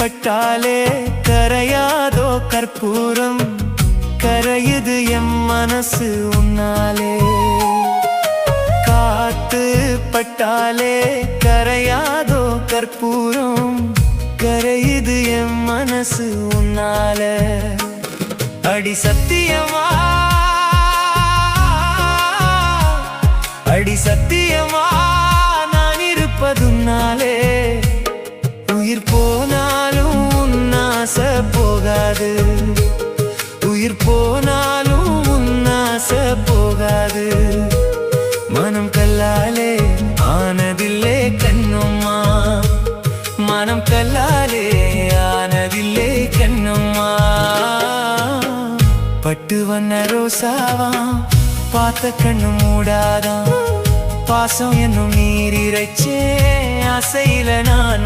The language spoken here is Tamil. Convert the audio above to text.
பட்டாலே கரையாதோ கற்பூரம், கரையுது எம் மனசு உன்னாலே. காத்து பட்டாலே கரையாதோ கற்பூரம், கரையுது எம் மனசு உன்னால. அடி சத்தியமா, அடி சத்தியமா நான் இருப்பதுன்னாலே. உயிர் போனாலும் உன்னாச போகாது, உயிர் போனாலும் உன்னாச போகாது. மனம் கல்லாலே ஆனதில்லே கண்ணம்மா, மனம் கல்லாலே ஆனதில்லே கண்ணம்மா. பட்டு வண்ண ரோசாவா பார்த்த கண்ணு மூடாதான், பாசம் என்னும் நீரிரைச்சே ஆசையில நான்